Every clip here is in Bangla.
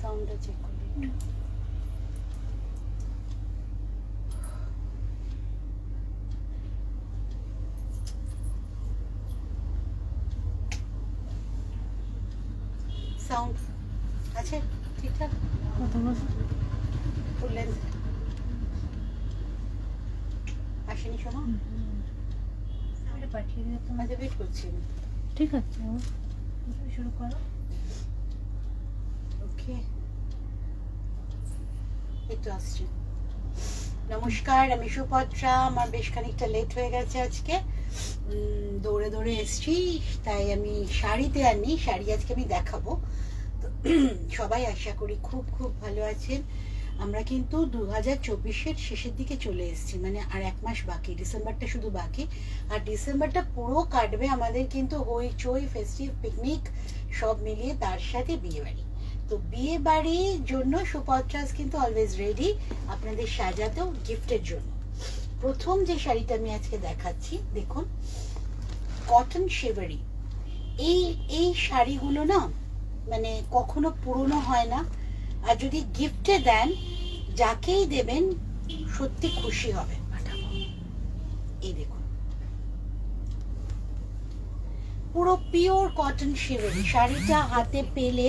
সাউন্ডটা চেক করি একটু। সাউন্ড আছে ঠিকঠাক? ফুল লেন্থ আসেনি শোনো? পাঠিয়ে দিও তো। আচ্ছা ওয়েট করছি আমি। ঠিক আছে, শুরু করো। ওকে, একটু আসছি। নমস্কার, আমি সুপত্রা। আমার বেশ খানিকটা লেট হয়ে গেছে আজকে, দৌড়ে দৌড়ে এসছি, তাই আমি শাড়িতে আর নেই। শাড়ি আজকে আমি দেখাবো। তো সবাই আশা করি খুব খুব ভালো আছেন। আমরা কিন্তু 2024-এর শেষের দিকে চলে এসেছি, মানে আর 1 মাস বাকি, ডিসেম্বরটা শুধু বাকি। আর ডিসেম্বরটা পুরো কাটবে আমাদের কিন্তু হইচই, ফেস্টিভ, পিকনিক সব মিলিয়ে, তার সাথে বিয়ে বাড়ি। তো বিয়ে বাড়ির জন্য সুপত্রাস কিন্তু অলওয়েজ রেডি আপনাদের সাজাতেও, গিফটের জন্য। প্রথম যে শাড়িটা আমি আজকে দেখাচ্ছি, দেখুন, কটন শেভারি। এই এই শাড়িগুলো না মানে কখনো পুরনো হয় না, আর যদি গিফটে দেন, যাকেই দেবেন সত্যি খুশি হবে। এই দেখুন, পুরো পিওর কটন শেভারি। শাড়িটা হাতে পেলে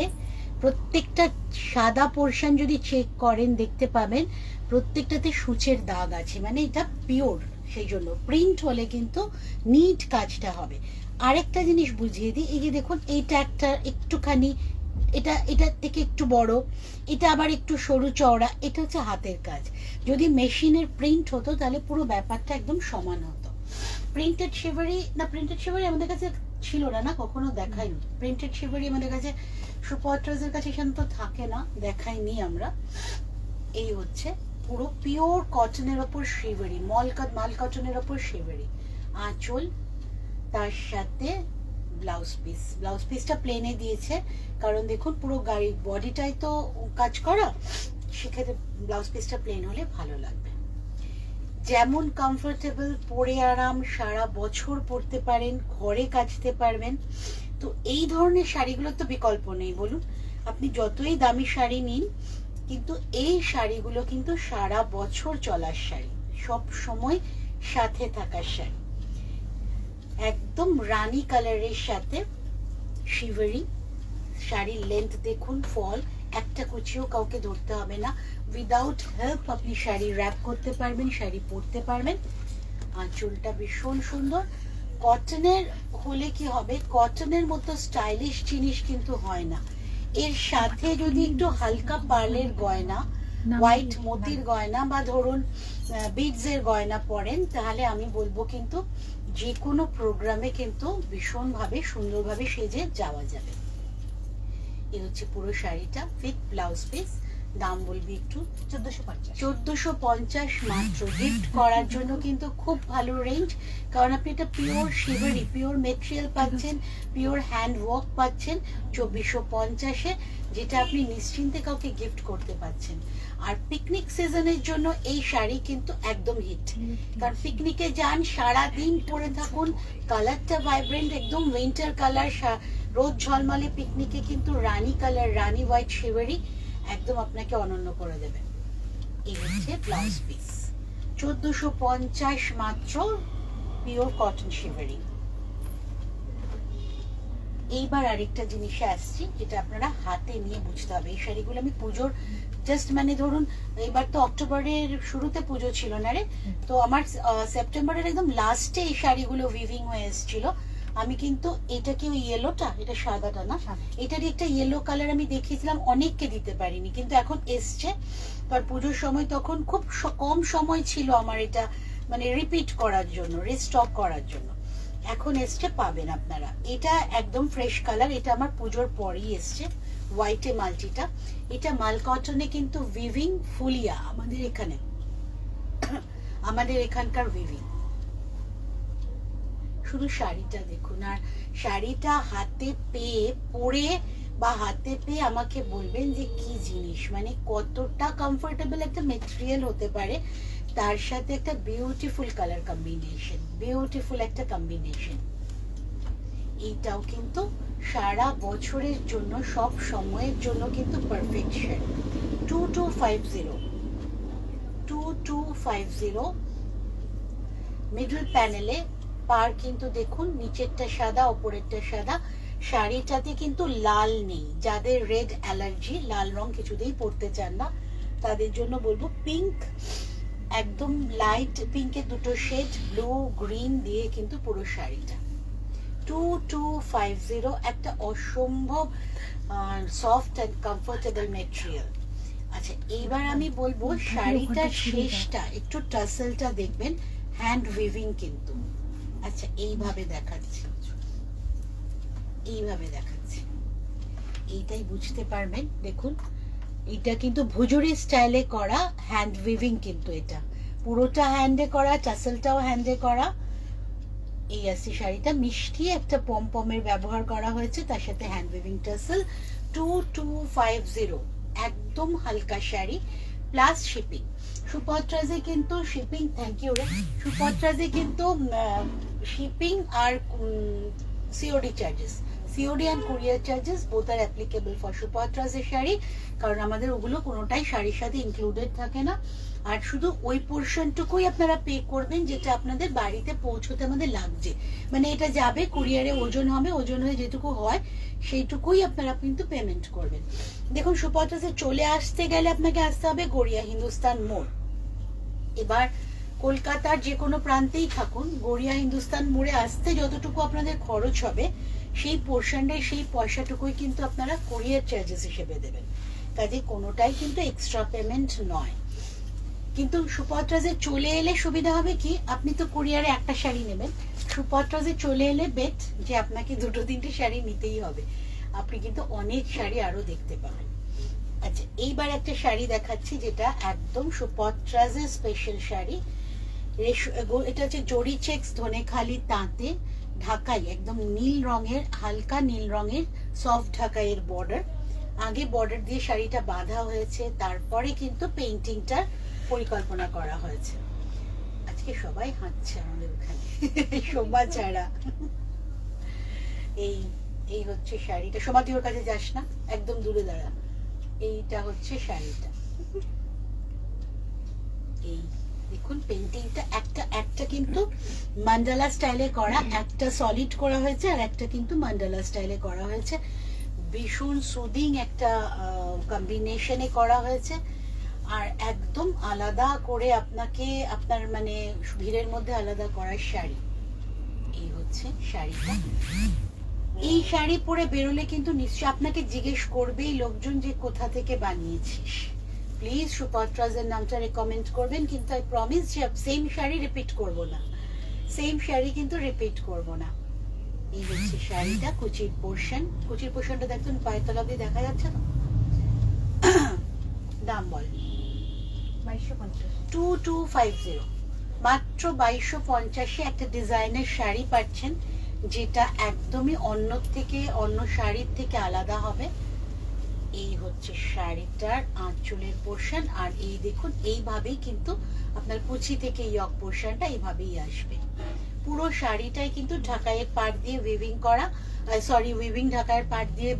প্রত্যেকটা সাদা পোর্শন যদি চেক করেন দেখতে পাবেন প্রত্যেকটাতে সূচের দাগ আছে, মানে এটা পিওর। সেই জন্য প্রিন্ট হলে কিন্তু নিট কাজটা হবে। আরেকটা জিনিস বুঝিয়ে দিই, এই যে দেখুন, এইটা একটা একটুখানি, এটার থেকে একটু বড়, এটা আবার একটু সরু চওড়া, এটা হচ্ছে হাতের কাজ। যদি মেশিনের প্রিন্ট হতো তাহলে পুরো ব্যাপারটা একদম সমান হতো। প্রিন্টেড শেভারি না, প্রিন্টেড শেভারি আমাদের কাছে ছিল না, না কখনো দেখাইনি। প্রিন্টেড শেভারি আমাদের কাছে, সুপত্রাসের কাছে সাধারণত থাকে না, দেখাইনি আমরা। এই হচ্ছে পুরো পিওর কটনের ওপর শেভারি, মাল কটনের ওপর শেভারি। আঁচল, তার সাথে ব্লাউজ পিসটা প্লেনে দিয়েছে, কারণ দেখুন পুরো গাড়ির বডিটাই তো কাজ করা, সেক্ষেত্রে ব্লাউজ পিসটা প্লেন হলে ভালো লাগবে। যেমন কমফোর্টেবল, পরে আরাম, সারা বছর পরতে পারেন, ঘরে কাচতে পারবেন। তো এই ধরনের শাড়িগুলোর তো বিকল্প নেই, বলুন। আপনি যতই দামি শাড়ি নিন, কিন্তু এই শাড়িগুলো কিন্তু সারা বছর চলার শাড়ি, সব সময় সাথে থাকার শাড়ি। একদম রানী কালারের সাথে শিভারি শাড়ির লেন্থ দেখুন, ফল, একটা কুচিও কাউকে ধরতে হবে না। উইদাউট হেল্প আপনি শাড়ি র্যাপ করতে পারবেন, শাড়ি পরতে পারবেন। আঁচলটা ভীষণ সুন্দর। কটনের হলে কি হবে, কটনের মতো স্টাইলিশ জিনিস কিন্তু হয় না। এর সাথে যদি একটু হালকা পার্লের গয়না, হোয়াইট মোতির গয়না বা ধরুন বিডস এর গয়না পরেন, তাহলে আমি বলবো কিন্তু যে কোনো প্রোগ্রামে কিন্তু ভীষণভাবে সুন্দরভাবে সেজে যাওয়া যাবে। এই হচ্ছে পুরো শাড়িটা উইথ ব্লাউজ পিস। দাম বলবি একটু? 1450 মাত্র। গিফট করার জন্য কিন্তু খুব ভালো রেঞ্জ, কারণ আপনি এটা পিওর শিভারি, পিওর মেটেরিয়াল পাচ্ছেন, পিওর হ্যান্ড ওয়ার্ক পাচ্ছেন 2450-এ, যেটা আপনি নিশ্চিন্তে কাউকে গিফট করতে পারছেন। আর পিকনিক সিজনের জন্য এই শাড়ি কিন্তু একদম হিট, কারণ পিকনিকে যান, সারা দিন পরে থাকুন, কালারটা ভাইব্রেন্ট, একদম উইন্টার কালার, রোদ ঝলমলে পিকনিকে কিন্তু রানী কালার, রানী হোয়াইট শিভারি একদম আপনাকে অনন্য করে দেবে। এই হচ্ছে ব্লাউজ পিস, 1450 মাত্র, পিওর কটন শিভারি। এইবার আরেকটা জিনিসে আসছি, যেটা আপনারা হাতে নিয়ে বুঝতে হবে। এই শাড়িগুলো আমি পুজোর জাস্ট, মানে ধরুন এবার তো অক্টোবরের শুরুতে পুজো ছিল না রে, তো আমার সেপ্টেম্বরের একদম লাস্টে এই শাড়িগুলো উইভিং হয়ে এসেছিল। আমি কিন্তু এটাকে ওই ইয়েলোটা, এটা সাদাটা না, এটারই একটা ইয়েলো কালার আমি দেখিয়েছিলাম, অনেককে দিতে পারিনি, কিন্তু এখন এসছে। আর পুজোর সময় তখন খুব কম সময় ছিল আমার এটা মানে রিপিট করার জন্য, রিস্টক করার জন্য। এখন এসছে, পাবেন আপনারা। এটা একদম ফ্রেশ কালার, এটা আমার পুজোর পরেই এসছে, হোয়াইটে মাল্টিটা। এটা মাল কটনে কিন্তু উইভিং, ফুলিয়া আমাদের এখানে, আমাদের এখানকার উইভিং। শুধু শাড়িটা দেখুন, আর শাড়িটা হাতে পেয়ে পরে বা হাতে পেয়ে আমাকে বলবেন যে কি জিনিস, মানে কতটা কমফোর্টেবল একটা মেটেরিয়াল হতে পারে, তার সাথে একটা বিউটিফুল কালার কম্বিনেশন, বিউটিফুল একটা কম্বিনেশন। এইটাও কিন্তু সারা বছরের জন্য, সব সময়ের জন্য কিন্তু পারফেক্ট শাড়ি। 2250 মিডল প্যানেলে পার কিন্তু দেখুন, নিচেরটা সাদা ওপরেরটা সাদা। শাড়িটাতে কিন্তু লাল নেই, যাদের রেড অ্যালার্জি, লাল রং কিছুতেই পরতে চান না, তাদের জন্য বলবো পিঙ্ক, একদম লাইট পিঙ্কের দুটো শেড, ব্লু গ্রিন দিয়ে কিন্তু পুরো শাড়িটা। 2250, একটা অসম্ভব সফট অ্যান্ড কমফোর্টেবল মেটেরিয়াল। আচ্ছা, এইবার আমি বলবো শাড়িটার শেষটা একটু টাসেলটা দেখবেন, হ্যান্ড উইভিং কিন্তু। আচ্ছা, এইভাবে দেখাচ্ছি, এইভাবে দেখাচ্ছি, এইটাই বুঝতে পারবেন। দেখুন, এটা কিন্তু ভুজুরি স্টাইলে করা হ্যান্ড উইভিং, কিন্তু এটা পুরোটা হ্যান্ডে করা, টাসেলটাও হ্যান্ডে করা। এই আসছে শাড়িটা, মিষ্টি একটা পমপমের ব্যবহার করা হয়েছে, তার সাথে হ্যান্ড উইভিং টাসেল। 2250, একদম হালকা শাড়ি প্লাস শিপিং। সুপত্রাজে কিন্তু শিপিং, থ্যাংক ইউ রে, সুপত্রাজে কিন্তু শিপিং আর COD charges, COD and courier charges both are applicable for সুপত্রাজের শাড়ি, কারণ আমাদের ওগুলো কোনোটাই শাড়ির সাথে ইনক্লুডেড থাকে না। আর শুধু ওই পোর্শনটুকুই আপনারা পে করবেন যেটা আপনাদের বাড়িতে পৌঁছতে আমাদের লাগছে, মানে এটা যাবে কুরিয়ারে, ওজন হবে, ওজন হয়ে যেটুকু হয় সেইটুকুই আপনারা কিন্তু পেমেন্ট করবেন। দেখুন, সুপত্রাজে চলে আসতে গেলে আপনাকে আসতে হবে গড়িয়া হিন্দুস্তান মোড়। এবার কলকাতার যে কোনো প্রান্তেই থাকুন, গড়িয়া হিন্দুস্তান মোড়ে আসতে যতটুকু আপনাদের খরচ হবে, সেই পোর্শনটাই, সেই পয়সাটুকুই কিন্তু আপনারা কুরিয়ার চার্জেস হিসেবে দেবেন, কাজে কোনোটাই কিন্তু এক্সট্রা পেমেন্ট নয়। কিন্তু সুপত্রাজে চলে এলে সুবিধা হবে কি, আপনি তো কুরিয়ারে একটা শাড়ি নেবেন, সুপত্রাজে চলে এলে বেট যে আপনাকে দুটো তিনটে শাড়ি নিতেই হবে, আপনি কিন্তু অনেক শাড়ি আরো দেখতে পাবেন। আচ্ছা, এইবার একটা শাড়ি দেখাচ্ছি যেটা একদম সুপত্রাজের স্পেশাল শাড়ি। এটা হচ্ছে জরি চেক্স, ধনেখালি তাঁতে, ঢাকাই, একদম নীল রঙের, হালকা নীল রঙের সফট ঢাকাইয়ের বর্ডার। আগে বর্ডার দিয়ে শাড়িটা বাঁধা হয়েছে, তারপরে কিন্তু পেইন্টিংটার পরিকল্পনা করা হয়েছে। আজকে সবাই হাঁটছে আমাদের ওখানে শোভা ছাড়া। এই এই হচ্ছে শাড়িটা, সমাধি ওর কাছে যাস না, একদম দূরে দাঁড়া। এইটা হচ্ছে শাড়িটা, এই দেখুন পেইন্টিংটা, একটা একটা কিন্তু মান্ডালা স্টাইলে করা, একটা সলিড করা হয়েছে আর একটা কিন্তু মান্ডালা স্টাইলে করা হয়েছে। ভীষণ সুদিং একটা কম্বিনেশনে করা হয়েছে, আর একদম আলাদা করে আপনাকে, আপনার মানে ভিড়ের মধ্যে আলাদা করার শাড়ি। এই হচ্ছে শাড়িটা। এই শাড়ি পরে বেরোলে কিন্তু নিশ্চয়ই আপনাকে জিজ্ঞেস করবেই লোকজন যে কোথা থেকে বানিয়েছিস। প্লিজ সুপত্রাজের নামটা রেকমেন্ড করবেন, কিন্তু আই প্রমিস যে সেম শাড়ি রিপিট করব না, সেম শাড়ি কিন্তু রিপিট করব না। এই হচ্ছে শাড়িটা, কুচির পোর্শন, কুচির পোর্শনটা দেখুন, পায়ের তলা দিয়ে দেখা যাচ্ছে না। দাম বল। 2250, মাত্র 2250 একটা ডিজাইনের শাড়ি পাচ্ছেন, যেটা একদমই অন্য থেকে, অন্য শাড়ির থেকে আলাদা হবে। এই হচ্ছে শাড়িটার আঁচলের পোর্শন, আর এই দেখুন এইভাবেই কিন্তু আপনার কুচি থেকে ইয়ক পোর্শনটা এইভাবেই আসবে। পুরো শাড়িটাই কিন্তু ঢাকাইয়ের পাড় দিয়ে উইভিং করা, সরি উইভিং ঢাকাইয়ের পাড় দিয়ে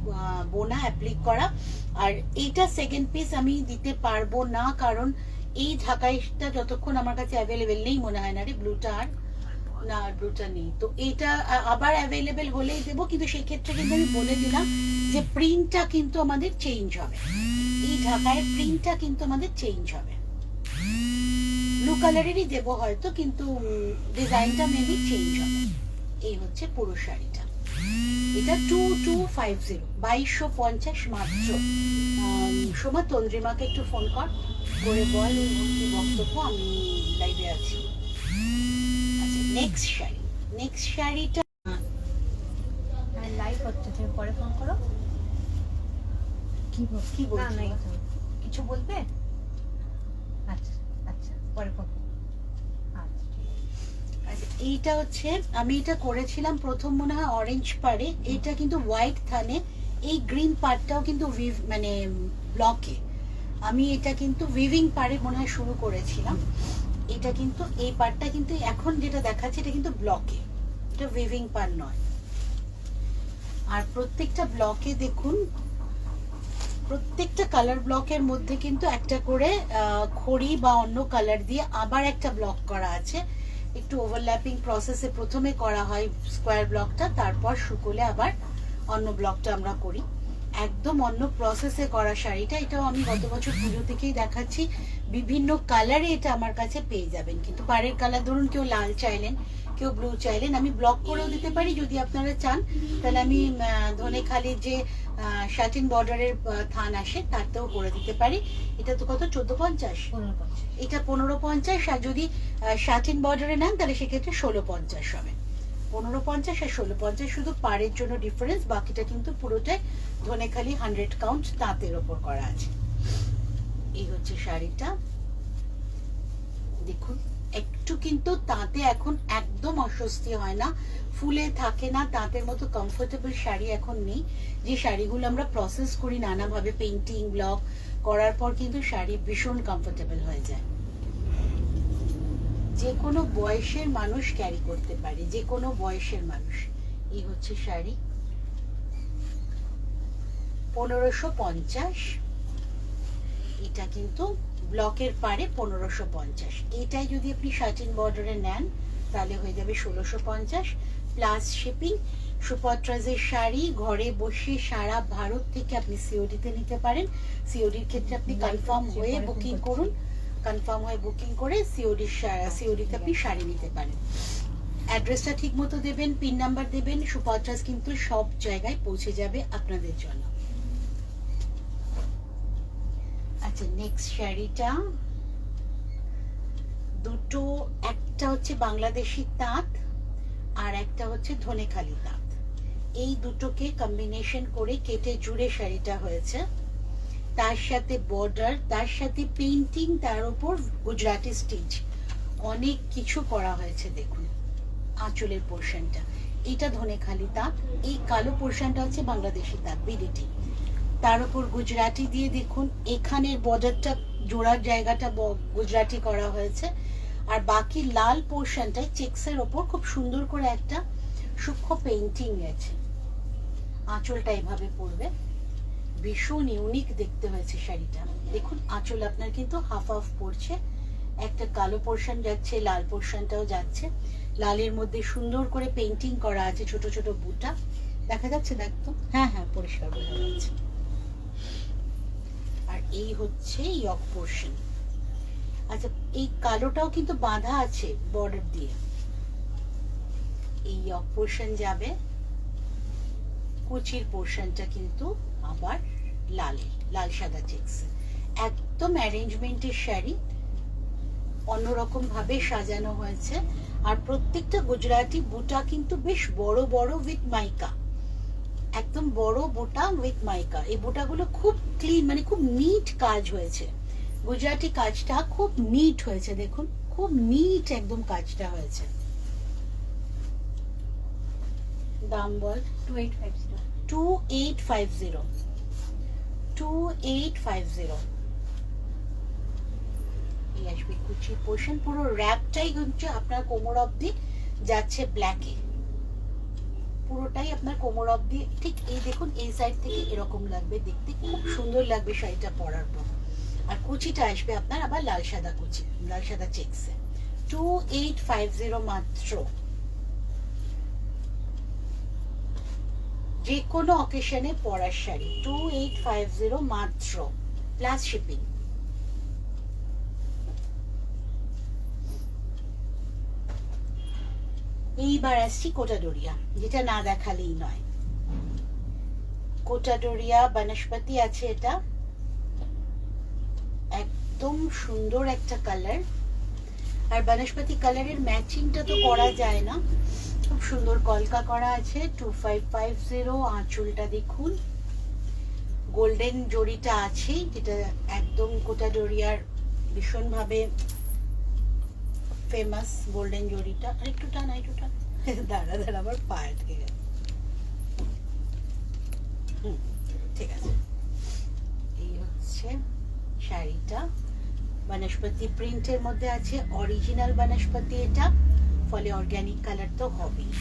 বোনা অ্যাপ্লিক করা। আর এইটা সেকেন্ড পিস আমি দিতে পারবো না, কারণ এই ঢাকাইটা যতক্ষণ আমার কাছে অ্যাভেলেবেল নেই মনে হয় না রে, ব্লুটা আর না, আর ব্লুটা নেই, তো এইটা আবার অ্যাভেলেবেল হলেই দেবো। কিন্তু সেই ক্ষেত্রে কিন্তু আমি বলে দিলাম যে প্রিন্টটা কিন্তু আমাদের চেঞ্জ হবে, এই ঢাকাইয়ের প্রিন্টটা কিন্তু আমাদের চেঞ্জ হবে। ব্লু কালারেরই দেবো হয়তো, কিন্তু ডিজাইনটা মেবি চেঞ্জ হবে। এই হচ্ছে পুরো শাড়িটা, এটা 2250, 2250 মাত্র। সোমা, তন্দ্রিমাকে একটু ফোন কর, করে বল কি বক্তব্য, আমি লাইভে আছি। আচ্ছা, নেক্সট শাড়ি, নেক্সট শাড়িটা লাইভ হচ্ছে, তুমি পরে ফোন করো। কি কি বলছো? না কিছু বলবে? আচ্ছা আচ্ছা, পরে ফোন। আচ্ছা, এইটা হচ্ছে, আমি এটা করেছিলাম প্রথম মনে হয় অরেঞ্জ পাড়ে, এটা কিন্তু হোয়াইট থানে, এই গ্রিন পার্টটাও কিন্তু মানে ব্লকে, আমি এটা কিন্তু উইভিং পাড়ে মনে হয় শুরু করেছিলাম। এটা কিন্তু এই পার্টটা কিন্তু এখন যেটা দেখাচ্ছে এটা কিন্তু ব্লকে, এটা উইভিং পাড় নয়। আর প্রত্যেকটা ব্লকে দেখুন, প্রত্যেকটা কালার ব্লকের মধ্যে কিন্তু একটা করে খড়ি বা অন্য কালার দিয়ে আবার একটা ব্লক করা আছে। একটু ওভারল্যাপিং প্রসেসে প্রথমে করা হয় স্কোয়ার ব্লকটা, তারপর শুকোলে আবার অন্য ব্লকটা আমরা করি। একদম অন্য প্রসেসে করা শাড়িটা। এটাও আমি গত বছর পুজো থেকেই দেখাচ্ছি, বিভিন্ন কালারে এটা আমার কাছে পেয়ে যাবেন। কিন্তু পাড়ের কালার ধরুন কেউ লাল চাইলেন, কেউ ব্লু চাইলেন, আমি ব্লক করেও দিতে পারি যদি আপনারা চান। তাহলে আমি ধনেখালির যে শাটিন বর্ডারের থান আসে তাতেও করে দিতে পারি। এটা তো কত, 1450, 1550। এটা 1550। আর যদি শাটিন বর্ডারে নেন তাহলে সেক্ষেত্রে 1650 হবে। 1550 আর 1650 শুধু পাড়ের জন্য ডিফারেন্স, বাকিটা কিন্তু পুরোটাই ধনেখালি 100 কাউন্ট তাঁতের ওপর করা আছে। এই হচ্ছে শাড়িটা, দেখুন একটু কিন্তু তাঁতে এখন একদম অস্বস্তি হয় না, ফুলে থাকে না, তাঁতের মতো কমফোর্টেবল শাড়ি এখন নেই। যে শাড়িগুলো আমরা প্রসেস করি নানাভাবে, পেইন্টিং ব্লক করার পর কিন্তু শাড়ি ভীষণ কমফোর্টেবল হয়ে যায়। যে কোনো বয়সের মানুষ ক্যারি করতে পারে, যে কোনো বয়সের মানুষ। এই হচ্ছে শাড়ি, 1550। এটা কিন্তু ব্লকের পারে 1550। এটাই যদি আপনি শাটিন বর্ডারে নেন তাহলে হয়ে যাবে 1650 প্লাস শিপিং। সুপত্রাজের শাড়ি ঘরে বসে সারা ভারত থেকে আপনি সিওডিতে নিতে পারেন। সিওডির ক্ষেত্রে আপনি কনফার্ম হয়ে বুকিং করুন, কনফার্ম হয়ে বুকিং করে সিওডিতে আপনি শাড়ি নিতে পারেন। অ্যাড্রেসটা ঠিক মতো দেবেন, পিন নাম্বার দেবেন, সুপত্রাজ কিন্তু সব জায়গায় পৌঁছে যাবে আপনাদের জন্য। আচ্ছা, নেক্সট শাড়িটা দুটো, একটা হচ্ছে বাংলাদেশি তাঁত আর একটা হচ্ছে ধনেখালি তাঁত। এই দুটোকে কম্বিনেশন করে কেটে জুড়ে শাড়িটা হয়েছে। তার সাথে বর্ডার, তার সাথে পেইন্টিং, তার উপর গুজরাটি স্টিচ, অনেক কিছু করা হয়েছে। দেখুন আঁচলের পোর্শনটা, এটা ধনেখালি তাঁত, এই কালো পোর্শনটা হচ্ছে বাংলাদেশি তাঁত বিডিটি। তার উপর গুজরাটি দিয়ে দেখুন এখানের বর্ডারটা, জোড়ার জায়গাটা গুজরাটি করা হয়েছে। আর বাকি লাল পোর্শনটায় চেক্সের ওপর খুব সুন্দর করে একটা সূক্ষ্ম পেইন্টিং আছে। আঁচলটা এভাবে পড়বে, ভীষণ ইউনিক দেখতে হয়েছে শাড়িটা। দেখুন আঁচল আপনার কিন্তু হাফ হাফ পড়ছে, একটা কালো পোর্শন যাচ্ছে, লাল পোর্শনটাও যাচ্ছে। লালের মধ্যে সুন্দর করে পেইন্টিং করা আছে, ছোট ছোট বুটা দেখা যাচ্ছে, দেখতো, হ্যাঁ হ্যাঁ পরিষ্কার বোঝা যাচ্ছে। আর এই হচ্ছে ইয়ক পোর্শন। আচ্ছা, এই কালোটাও কিন্তু বাঁধা আছে বর্ডার দিয়ে। এই ইয়ক পোর্শন যাবে, কুচির পোর্শনটা কিন্তু আবার লাল সাদা চেক্স। একদম অ্যারেঞ্জমেন্টের শাড়ি, অন্যরকম ভাবে সাজানো হয়েছে। আর প্রত্যেকটা গুজরাটি বুটা কিন্তু বেশ বড় বড় উইথ মাইকা, একদম বড় বুটা উইথ মাইকা। এই বুটাগুলো খুব ক্লিন, মানে খুব নিট কাজ হয়েছে। গুজরাটি কাজটা খুব নিট হয়েছে, দেখুন খুব নিট একদম কাজটা হয়েছে। দাম বল, 2850। 2850, 2850। এই আসবে কুচি পোর্শন, পুরো র্যাপটাই হচ্ছে আপনার কোমর অবধি যাচ্ছে ব্ল্যাকে, পুরোটাই আপনার কোমর অবধি। ঠিক এই দেখুন এই সাইড থেকে এরকম লাগবে দেখতে, খুব সুন্দর লাগবে শাড়িটা পরার পর। আর কুচিটা আসবে আপনার আবার লাল সাদা কুচি, লাল সাদা চেক্সে। 2850 মাত্র। যে কোনো অকেশনে পরার শাড়ি 2850 মাত্র, প্লাস শিপিং। এইবার আসছি কোটাডোরিয়া, যেটা না দেখালেই নয়। কোটাডোরিয়া বনস্পতি আছে, এটা একদম সুন্দর একটা কালার। আর বনস্পতি কালারের ম্যাচিংটা তো করা যায় না, খুব সুন্দর কলকা করা আছে। 2550। আঁচলটা দেখুন, গোল্ডেন জরিটা আছে, যেটা একদম কোটাডোরিয়ার ভীষণভাবে ফেমাস গোল্ডেন জরিটা। আর একটু টান, একটু টান, দাঁড়া দাঁড়া আবার পা আটকে গেল। ঠিক আছে, এই হচ্ছে শাড়িটা। বনস্পতি প্রিন্টের মধ্যে আছে, অরিজিনাল বনস্পতি এটা, ফলে অর্গানিক কালার তো হবেই।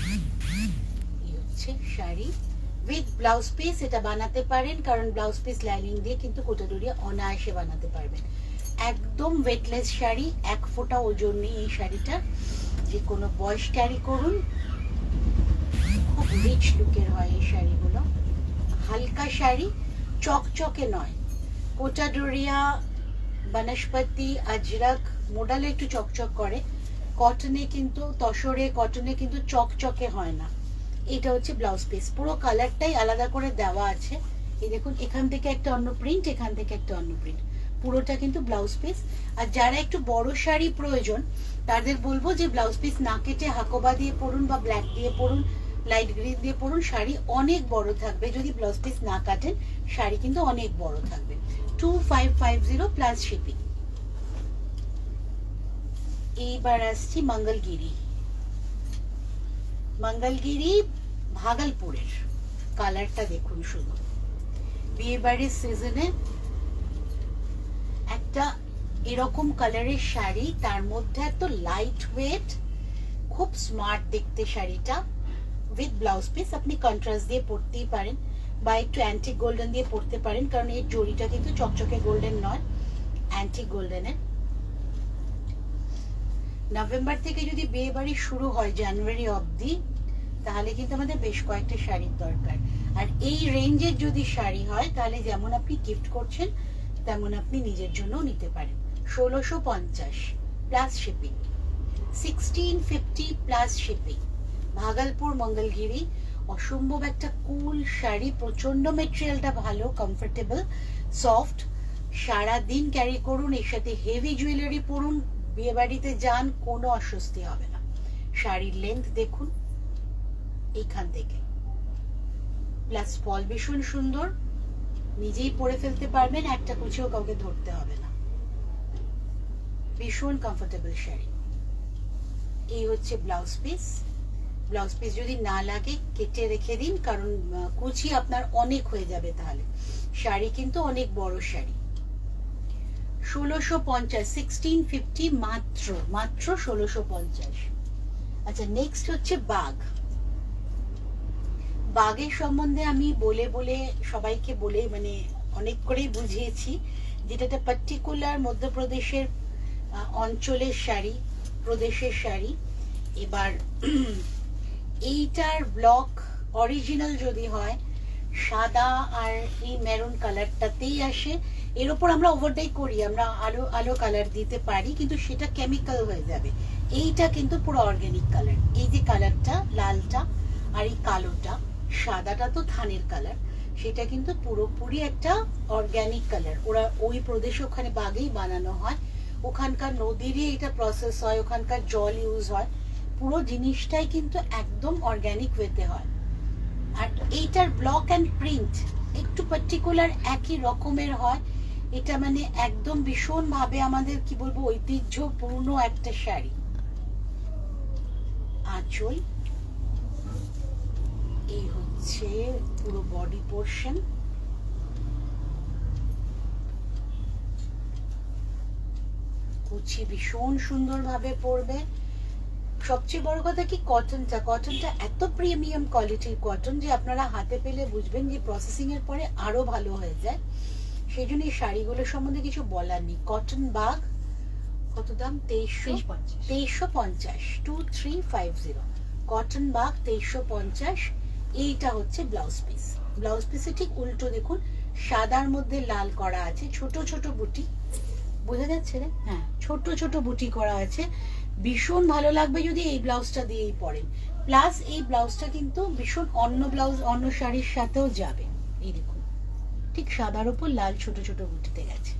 এই হচ্ছে শাড়ি, উইথ ব্লাউজ পিস এটা বানাতে পারেন, কারণ ব্লাউজ পিস লাইনিং দিয়ে কিন্তু কোটাডোরিয়া অনায়াসে বানাতে পারবেন। একদম ওয়েটলেস শাড়ি, এক ফোঁটা ওজন নেই এই শাড়িটা, যে কোনো বয়স ক্যারি করুন। খুব রিচ লুকের হয় এই শাড়িগুলো, হালকা শাড়ি, চকচকে নয়। কোটাডোরিয়া, বনস্পতি, আজরক মোডালে একটু চকচক করে, কটনে কিন্তু, তসরে কটনে কিন্তু চকচকে হয় না। এটা হচ্ছে ব্লাউজ পিস, পুরো কালারটাই আলাদা করে দেওয়া আছে। এই দেখুন, এখান থেকে একটা অন্য প্রিন্ট, এখান থেকে একটা অন্য প্রিন্ট, পুরোটা কিন্তু ব্লাউজ পিস। আর যারা একটু বড় শাড়ি প্রয়োজন তাদের বলবো যে ব্লাউজ পিস না কেটে হাকোবা দিয়ে পরুন বা ব্ল্যাক দিয়ে পরুন, লাইট গ্রিন দিয়ে পরুন, শাড়ি অনেক বড় থাকবে। যদি ব্লাউজ পিস না কাটেন শাড়ি কিন্তু অনেক বড় থাকবে। 2550 প্লাস শিপিং। এইবার আসছি মঙ্গলগিরি। মঙ্গলগিরি ভাগলপুরের, কালারটা দেখুন শুধু। বিয়ে বাড়ির সিজনে একটা এরকম কালারের শাড়ি, তার মধ্যে এত লাইট ওয়েট, খুব স্মার্ট দেখতে শাড়িটা। উইথ ব্লাউজ পিস আপনি কন্ট্রাস্ট দিয়ে পরতেই পারেন বা একটু অ্যান্টিক গোল্ডেন দিয়ে পরতে পারেন, কারণ এর জড়িটা কিন্তু চকচকে গোল্ডেন নয়, অ্যান্টিক গোল্ডেনের। নভেম্বর থেকে যদি বিয়ে বাড়ি শুরু হয় জানুয়ারি অবধি, তাহলে কিন্তু আমাদের বেশ কয়েকটা শাড়ির দরকার। আর এই রেঞ্জের যদি শাড়ি হয় তাহলে যেমন আপনি গিফট করছেন তেমন আপনি নিজের জন্য নিতে পারেন। 1650 plus shipping, 1650 plus shipping. Bhagalpur Mangalagiri, অসম্ভব একটা কুল শাড়ি, প্রচন্ড মেটেরিয়ালটা ভালো, কমফোর্টেবল, সফট। সারা দিন ক্যারি করুন, এর সাথে হেভি জুয়েলারি পরুন, বিয়ে বাড়িতে যান, কোনো অস্বস্তি হবে না। শাড়ির লেন্থ দেখুন এইখান থেকে, প্লাস ফল ভীষণ সুন্দর, নিজেই পরে ফেলতে পারবেন, একটা কুচিও কাউকে ধরতে হবে না। ভীষণ কমফোর্টেবল শাড়ি। এই হচ্ছে ব্লাউজ পিস। ব্লাউজ পিস যদি না লাগে কেটে রেখে দিন, কারণ কুচি আপনার অনেক হয়ে যাবে তাহলে। শাড়ি কিন্তু অনেক বড় শাড়ি। 1650, 1650 মাত্র, মাত্র 1650। আচ্ছা, নেক্সট হচ্ছে বাগ। বাগের সম্বন্ধে আমি বলে বলে সবাইকে বলে মানে অনেক করেই বুঝিয়েছি, যেটা একটা পার্টিকুলার মধ্যপ্রদেশের অঞ্চলের শাড়ি, প্রদেশের শাড়ি। এবার এইটার ব্লক অরিজিনাল যদি হয় সাদা আর এই মেরুন কালারটাতেই আসে। এর উপর আমরা ওভারডাই করি, আমরা আলো আলো কালার দিতে পারি, কিন্তু সেটা কেমিক্যাল হয়ে যাবে। এইটা কিন্তু পুরো অর্গানিক কালার। এই যে কালারটা লালটা আর এই কালোটা, সাদাটা তো ধানের কালার, সেটা কিন্তু পুরোপুরি একটা অর্গানিক কালার। ওরা ওই প্রদেশে ওখানে বাগেই বানানো হয়, ওখানকার নদীরই এটা প্রসেস হয়, ওখানকার জল ইউজ হয়, পুরো জিনিসটাই কিন্তু একদম অর্গানিক ওয়েতে হয়। আর এইটার ব্লক অ্যান্ড প্রিন্ট একটু পার্টিকুলার একই রকমের হয়। এটা মানে একদম ভীষণ ভাবে আমাদের কি বলবো ঐতিহ্যপূর্ণ একটা শাড়ি। আঁচল, এই হচ্ছে পুরো বডি পোর্শন। কুচি ভীষণ সুন্দর ভাবে পরবে। সবচেয়ে বড় কথা কি কটনটা এত প্রিমিয়াম কোয়ালিটির কটন যে আপনারা হাতে পেলে বুঝবেন যে প্রসেসিং এর পরে আরো ভালো হয়ে যায়। সেই জন্য এই শাড়িগুলোর সম্বন্ধে কিছু বলার নেই। কটন বাগ কত দাম? 2350, 2350। Cotton bag 2350। এইটা হচ্ছে ব্লাউজ পিস। ব্লাউজ পিসে ঠিক উল্টো দেখুন, সাদার মধ্যে লাল করা আছে, ছোট ছোট বুটি, বোঝা যাচ্ছে রে? হ্যাঁ, ছোট ছোট বুটি করা আছে। ভীষণ ভালো লাগবে যদি এই ব্লাউজটা দিয়েই পরেন। প্লাস এই ব্লাউজটা কিন্তু ভীষণ অন্য ব্লাউজ অন্য শাড়ির সাথেও যাবে। এই দেখুন, ঠিক সাদার উপর লাল ছোট ছোট বুটিতে গেছে।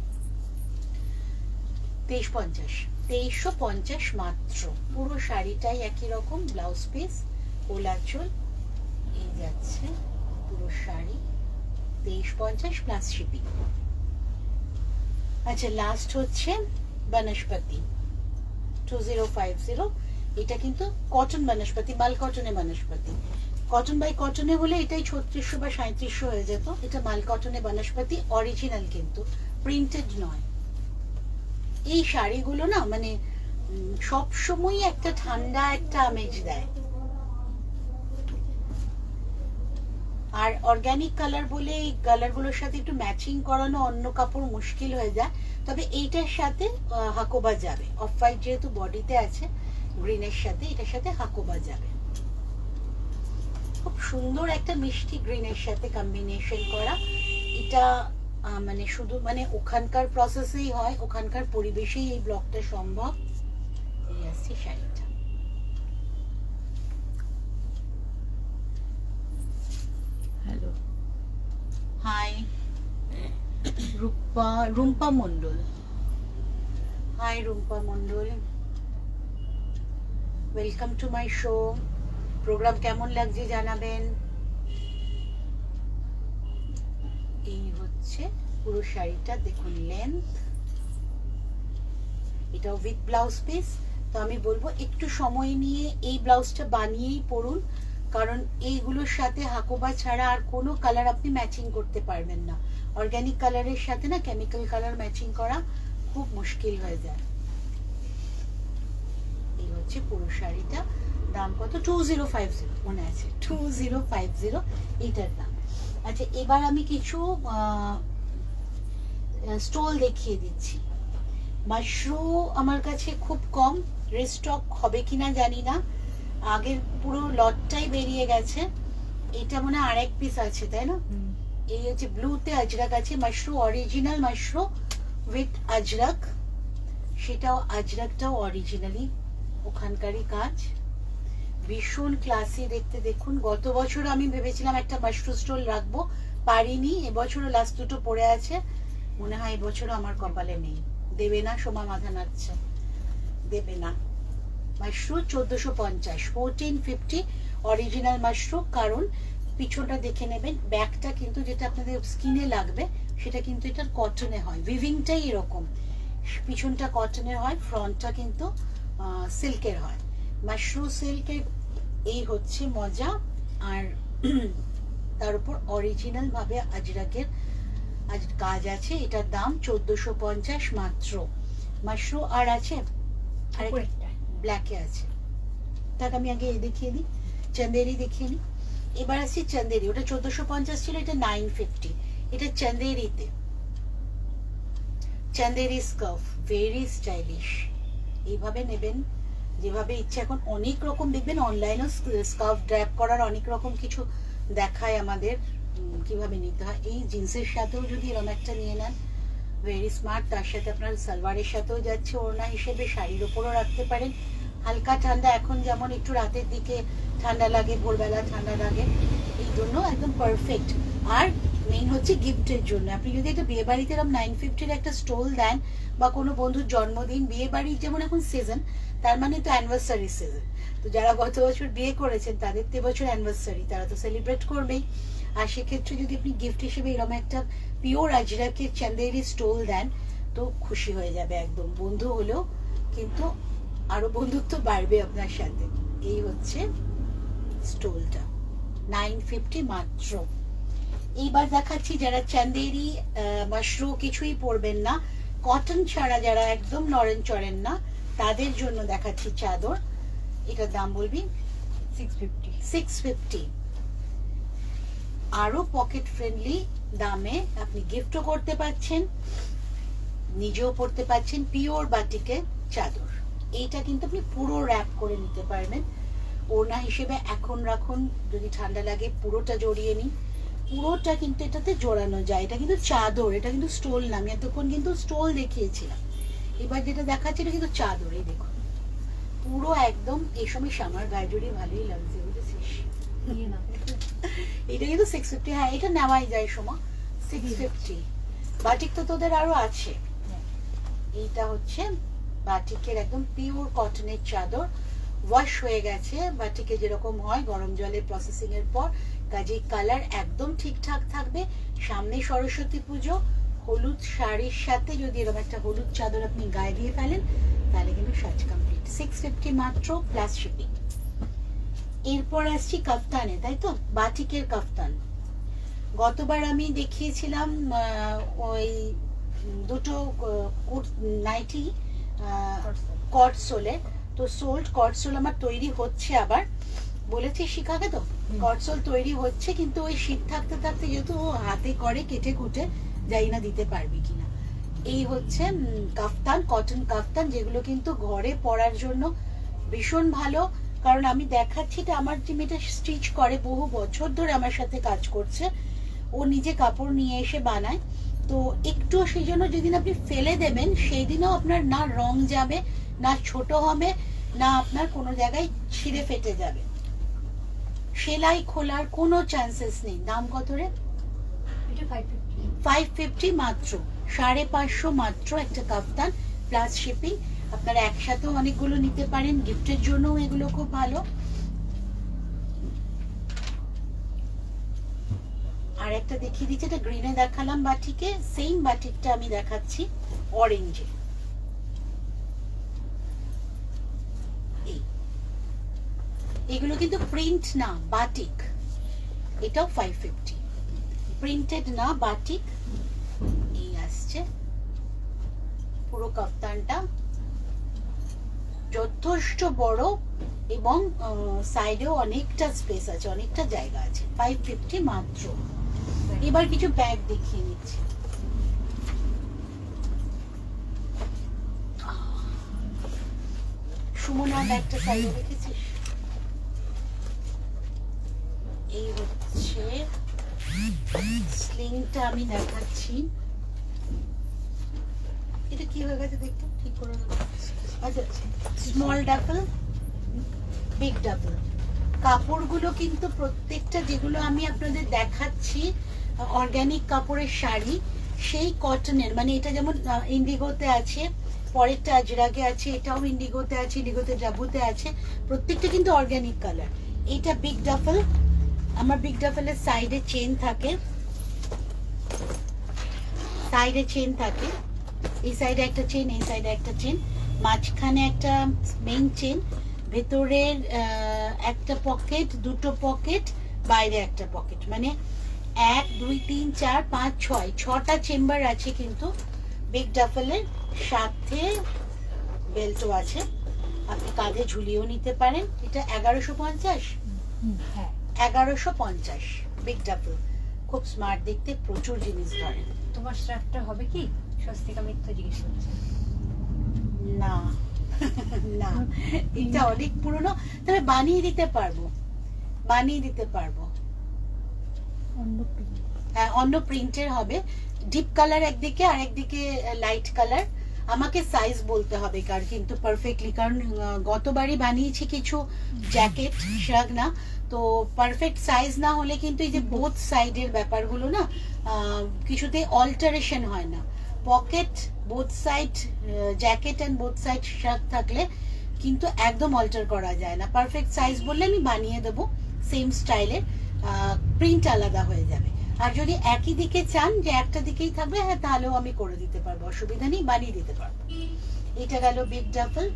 2350 মাত্র। পুরো শাড়িটাই একই রকম, ব্লাউজ পিস, কোলাচল, এই যাচ্ছে পুরো শাড়ি। 2350 plus shipping. আচ্ছা, লাস্ট হচ্ছে বনস্পতি 2050। এটা কিন্তু কটন বনস্পতি, মাল কটনে বনস্পতি। কটন বাই কটনে হলে এটাই 3600 বা 3700 হয়ে যেত। এটা মাল কটনে বনস্পতি, অরিজিনাল কিন্তু, প্রিন্টেড নয়। এই শাড়িগুলো না মানে সব সময় একটা ঠান্ডা একটা আমেজ দেয়। আর অর্গানিক কালার বলে এই কালারগুলোর সাথে একটু ম্যাচিং করানো অন্য কাপড় মুশকিল হয়ে যায়, তবে এইটার সাথে হাকোবা যাবে। অফ হোয়াইট যেহেতু বডিতে আছে গ্রিনের সাথে, এটার সাথে হাকোবা যাবে। খুব সুন্দর একটা মিষ্টি গ্রিনের সাথে কম্বিনেশন করা। এটা মানে শুধু মানে ওখানকার প্রসেসেই হয়, ওখানকার পরিবেশেই এই ব্লগটা সম্ভব। এই আসছে শাড়িটা। Hello, hi Rumpa Mondal. Hi Rumpa Mondal, welcome to my show. Program কেমন লাগছে জানাবেন। এই হচ্ছে পুরো শাড়িটা, দেখুন লেন্থ, এটাও উইথ ব্লাউজ পিস। তো আমি বলবো একটু সময় নিয়ে এই ব্লাউজটা বানিয়েই পরুন, কারণ এইগুলোর সাথে হাকোবা ছাড়া আর কোনো কালার আপনি ম্যাচিং করতে পারবেন না। অর্গানিক কালারের সাথে না কেমিক্যাল কালার ম্যাচিং করা খুব মুশকিল হয়ে যায়। এই হচ্ছে পুরো শাড়িটা। দাম কত? 2050, মনে আছে 2050 এইটার দাম। আচ্ছা, এবার আমি কিছু স্টল দেখিয়ে দিচ্ছি। মাশরুম আমার কাছে খুব কম, রিস্টক হবে কিনা জানি না, আগের পুরো লটটাই বেরিয়ে গেছে। এটা মনে হয় আরেক পিস আছে, তাই না? এই হচ্ছে ব্লুতে আজরাক আছে, mushroom original mushroom with Ajrak, সেটাও আজরাকটাও অরিজিনালি ওখানকারই কাজ, ভীষণ ক্লাসি দেখতে। দেখুন, গত বছর আমি ভেবেছিলাম একটা মাশরুম স্টল রাখবো, পারিনি। এবছরও লাস্ট দুটো পড়ে আছে, মনে হয় এবছরও আমার কপালে নেই। দেবে না, সোমা মাথা নাড়ছে, দেবে না। Mushroom 1450, 1450 original mushroom. কারণ পিছনটা দেখে নেবেন, ব্যাকটা কিন্তু যেটা আপনাদের স্কিনে লাগবে সেটা কিন্তু এটা কটনে হয়, উইভিংটাই এরকম, পিছনটা কটনের হয়, ফ্রন্টটা কিন্তু সিল্কের হয়। মাশরুম সিল্কের এই হচ্ছে মজা। আর তার উপর অরিজিনাল ভাবে আজরাকের আজ কাজ আছে। এটার দাম 1450 মাত্র। মাশরুম আর আছে ব্ল্যাকে আছে, তাকে আমি আগে দেখিয়ে দিই, চন্দেরি দেখিয়ে নিই। এবার আসছি চন্দেরি, ওটা 1450 ছিল, এটা 950। এটা চন্দেরিতে, চন্দেরি স্কার্ফ, ভেরি স্টাইলিশ। এইভাবে নেবেন যেভাবে ইচ্ছে। এখন অনেক রকম দেখবেন অনলাইনেও স্কার্ফ ড্র্যাপ করার অনেক রকম কিছু দেখায় আমাদের, কিভাবে নিতে হয়। এই জিন্সের সাথেও যদি এরকম একটা নিয়ে নেন, ভেরি স্মার্ট। তার সাথে আপনার সালোয়ারের সাথেও যাচ্ছে, ওড়না হিসেবে শাড়ির ওপরও রাখতে পারেন। হালকা ঠান্ডা, এখন যেমন একটু রাতের দিকে ঠান্ডা লাগে, ভোরবেলা ঠান্ডা লাগে, এই জন্য একদম পারফেক্ট। আর মেইন হচ্ছে গিফটের জন্য। আপনি যদি একটা বিয়ে বাড়িতে এরকম 950 একটা স্টল দেন, বা কোনো বন্ধুর জন্মদিন, বিয়ে বাড়ির যেমন এখন সিজন, তার মানে তো অ্যানিভার্সারি সিজন। তো যারা গত বছর বিয়ে করেছেন তাদের তো এবছর অ্যানিভার্সারি, তারা তো সেলিব্রেট করবেই। আর সেক্ষেত্রে যদি আপনি গিফট হিসেবে এরকম একটা পিওর আজরাকের চান্দেরি স্টোল দেন, তো খুশি হয়ে যাবে একদম। বন্ধু হলেও কিন্তু আরো বন্ধুত্ব বাড়বে আপনার সাথে। এই হচ্ছে স্টোলটা, 950 মাত্র। এইবার দেখাচ্ছি যারা চান্দেরি মাশরুম কিছুই পরবেন না, কটন ছাড়া যারা একদম নরেন চড়েন না, তাদের জন্য দেখাচ্ছি চাদর। এটার দাম বলবি 650। আরো পকেট ফ্রেন্ডলি দামে আপনি গিফটও করতে পারছেন, নিজেও পড়তে পারছেন। পিওর বাটিকের চাদর, এইটা কিন্তু আপনি পুরো র্যাপ করে নিতে পারবেন। ওড়না হিসেবে এখন রাখুন, যদি ঠান্ডা লাগে পুরোটা জড়িয়ে নিন, পুরোটা কিন্তু এটাতে জড়ানো যায়। এটা কিন্তু চাদর, এটা কিন্তু স্টোল না। আমি এতক্ষণ কিন্তু স্টোল দেখিয়েছিলাম, এবার যেটা দেখাচ্ছি এটা কিন্তু চাদর। এই দেখুন পুরো একদম, এই সময় আমার গায়ে জড়িয়ে ভালোই লাগছে, বুঝেছিস? এটা কিন্তু 650। হ্যাঁ, এটা নেওয়াই যায় সোমা, 650। বাটিক তো তোদের আরো আছে। এইটা হচ্ছে বাটিকের একদম পিওর কটনের চাদর, ওয়াশ হয়ে গেছে বাটিকে যেরকম হয় গরম জলে প্রসেসিং এর পর, কাজেই কালার একদম ঠিকঠাক থাকবে। সামনে সরস্বতী পুজো, হলুদ শাড়ির সাথে যদি এরকম একটা হলুদ চাদর আপনি গায়ে দিয়ে ফেলেন, তাহলে কিন্তু সাজ কমপ্লিট। 650 মাত্র প্লাস শিপিং। এরপর আসছি কাফতানে, তাই তো, বাটিকের কাফতান। গতবার আমি দেখিয়েছিলাম ওই দুটো নাইটি কট সোলের, তো সোল্ড কট সোল আমার তৈরি হচ্ছে আবার। বলেছি শিখাকে তো কটসল তৈরি হচ্ছে, কিন্তু ওই শীত থাকতে থাকতে যেহেতু ও হাতে করে কেটে কুটে, জানি না দিতে পারবি কিনা। এই হচ্ছে কাফতান, কটন কাফতান, যেগুলো কিন্তু ঘরে পরার জন্য ভীষণ ভালো। কারণ আমি দেখাচ্ছি, এটা আমার যে মেয়েটা স্টিচ করে, বহু বছর ধরে আমার সাথে কাজ করছে, ও নিজে কাপড় নিয়ে এসে বানায়। তো একটু সেই জন্য যেদিন আপনি ফেলে দেবেন সেই দিনও আপনার না রং যাবে, না ছোট হবে, না আপনার কোনো জায়গায় ছিঁড়ে ফেটে যাবে। সেলাই খোলার কোনো চান্সেস নেই। দাম কত রে? এটা 550 550 মাত্র, 550 মাত্র একটা কাফতান প্লাস শিপিং। আপনারা একসাথেও অনেকগুলো নিতে পারেন, গিফটের জন্য এগুলো খুব ভালো। আর একটা দেখিয়ে দিচ্ছি, এটা গ্রিনে দেখালাম বাটিকে, সেম বাটিকটা আমি দেখাচ্ছি অরেঞ্জে। এগুলো কিন্তু প্রিন্ট না, বাটিক। এটাও 550, প্রিন্টেড না, বাটিক। এই আসছে পুরো কাপ্তানটা, যথেষ্ট বড় এবং সাইডেও অনেকটা স্পেস আছে, অনেকটা জায়গা আছে। 550 মাত্র। এবার কিছু ব্যাগ দেখিয়ে নিচ্ছি। সুমনার ব্যাগটা সাইডে দেখেছিস? এই হচ্ছে স্লিংটা আমি দেখাচ্ছি। এটা কি হয়ে গেছে দেখতে, ঠিক করে আচ্ছা, স্মল ডাবল, বিগ ডাবল। কাপড়গুলো কিন্তু প্রত্যেকটা যেগুলো আমি আপনাদের দেখাচ্ছি অর্গানিক কাপড়ের শাড়ি, সেই কটনের, মানে এটা যেমন ইন্ডিগোতে আছে, পরেরটা আজরাগে আছে, এটাও ইন্ডিগোতে আছে, ইন্ডিগোতে জাবুতে আছে, প্রত্যেকটা কিন্তু অর্গানিক কালার। এটা বিগ ডাফল, আমার বিগ ডাফলের সাইডে চেন থাকে, সাইডে চেন থাকে, এই সাইডে একটা চেন, এই সাইডে একটা চেন, মাঝখানে একটা মেইন চেন, ভেতরের একটা পকেট, দুটো পকেট, বাইরে একটা পকেট, মানে 1 2 3 4 5 6 6টা চেম্বার আছে কিন্তু বিগ ডাফলের। সাথে বেল্টও আছে, আপনি কাঁধে ঝুলিয়েও নিতে পারেন। এটা 1150, হ্যাঁ 1150 বিগ ডাফল। খুব স্মার্ট দেখতে, প্রচুর জিনিস ধরে। তোমার স্ট্র্যাপটা হবে কি? স্বস্তিকা মিথ্যা জিজ্ঞেস করছে। না না, এটা অনেক পুরনো, তবে বানিয়ে দিতে পারবো, বানিয়ে দিতে পারবো। হ্যাঁ, অন্য প্রিন্টের হবে, ডিপ কালার একদিকে আর একদিকে লাইট কালার। আমাকে সাইজ বলতে হবে কার কিন্তু পারফেক্টলি, কারণ গতবারই বানিয়েছি কিছু জ্যাকেট, শ্রাগ না, তো পারফেক্ট সাইজ না হলে কিন্তু এই যে বোথ সাইডের ব্যাপারগুলো না কিছুতে অল্টারেশন হয় না। Pocket both side jacket and both side shrug থাকলে কিন্তু একদম অল্টার করা যায় না। পারফেক্ট সাইজ বললে আমি বানিয়ে দেবো সেম স্টাইলের, প্রিন্ট আলাদা হয়ে যাবে। আর যদি একই দিকে চান যে একটা দিকেই থাকবে, হ্যাঁ তাহলেও আমি করে দিতে পারবো, অসুবিধা নেই, বানিয়ে দিতে পারবো। এটা গেল বিগ ডাফল।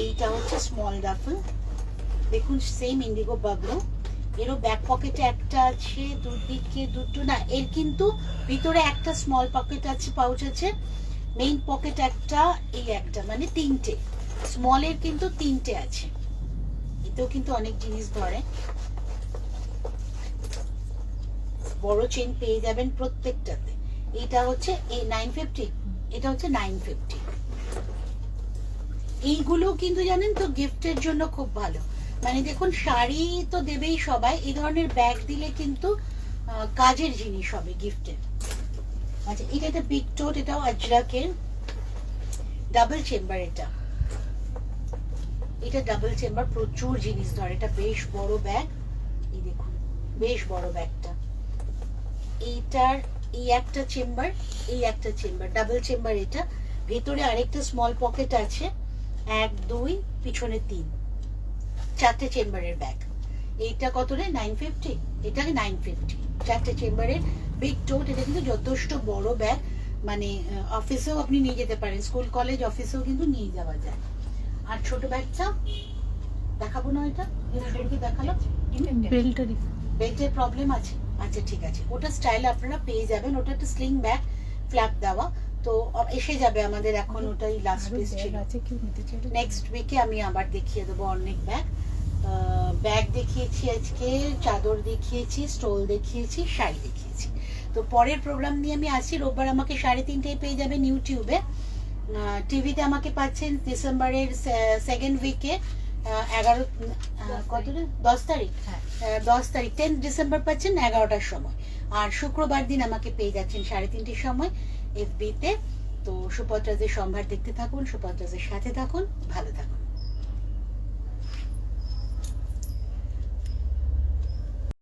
এইটা হচ্ছে স্মল ডাফল, দেখুন সেম ইন্ডিগো বাগলো, এরও ব্যাক পকেটে একটা আছে, দুদিকে দুটো না, এর কিন্তু ভিতরে একটা স্মল পকেট আছে, পাউচ আছে, মেইন পকেট একটা, এই একটা, মানে তিনটে স্মলের কিন্তু তিনটে আছে। এতেও কিন্তু অনেক জিনিস ধরে, বড় চেন পেয়ে যাবেন প্রত্যেকটাতে। এটা হচ্ছে 950, এটা হচ্ছে 950। এইগুলো কিন্তু জানেন তো গিফটের জন্য খুব ভালো, মানে দেখুন শাড়ি তো দেবেই সবাই, এই ধরনের ব্যাগ দিলে কিন্তু কাজের জিনিস হবে গিফটের। আচ্ছা, এটা একটা বিগ টোট, এটাও আজরাকের, ডাবল চেম্বার। এটা ডাবল চেম্বার, প্রচুর জিনিস ধরে, এটা বেশ বড় ব্যাগ, এই দেখুন বেশ বড় ব্যাগটা। এইটার এই একটা চেম্বার, এই একটা চেম্বার, ডাবল চেম্বার। এটা ভেতরে আরেকটা স্মল পকেট আছে, 1 2 পিছনে 3, 4টে চেম্বারের ব্যাগ। এইটা কত রে? 950, এটা 950, 4টে চেম্বারের বিগ টোট। এটা কিন্তু যথেষ্ট বড় ব্যাগ, মানে অফিসেও আপনি নিয়ে যেতে পারেন, স্কুল কলেজ অফিসেও কিন্তু নিয়ে যাওয়া যায়। আর ছোট ব্যাগটা দেখাবো না, এটা দেখালাম, বেল্টের প্রবলেম আছে। আচ্ছা ঠিক আছে, ওটা স্টাইল আপনারা পেয়ে যাবেন, ওটা একটা স্লিং ব্যাগ, ফ্ল্যাপ দেওয়া, তো এসে যাবে আমাদের, এখন ওটাই লাস্ট আরো পিস ব্যাগ ছিল। আছে, কেউ নিতে চাইলে নেক্সট উইকে আমি আবার দেখিয়ে দেবো অনেক ব্যাগ। ব্যাগ দেখিয়েছি আজকে, চাদর দেখিয়েছি, স্টোল দেখিয়েছি, শাড়ি দেখিয়েছি। তো পরের প্রোগ্রাম নিয়ে আমি আসছি রোববার, আমাকে 3:30টায় পেয়ে যাবেন ইউটিউবে। টিভিতে আমাকে পাচ্ছেন ডিসেম্বরের সেকেন্ড উইকে 11 কত 10 তারিখ, হ্যাঁ 10 তারিখ 10 ডিসেম্বর পাচ্ছেন 11টার সময়। আর শুক্রবার দিন আমাকে পেয়ে যাচ্ছেন 3:30টার সময় এফবিতে। তো সুপত্রাজের সম্ভার দেখতে থাকুন, সুপত্রাজের সাথে থাকুন, ভালো থাকুন।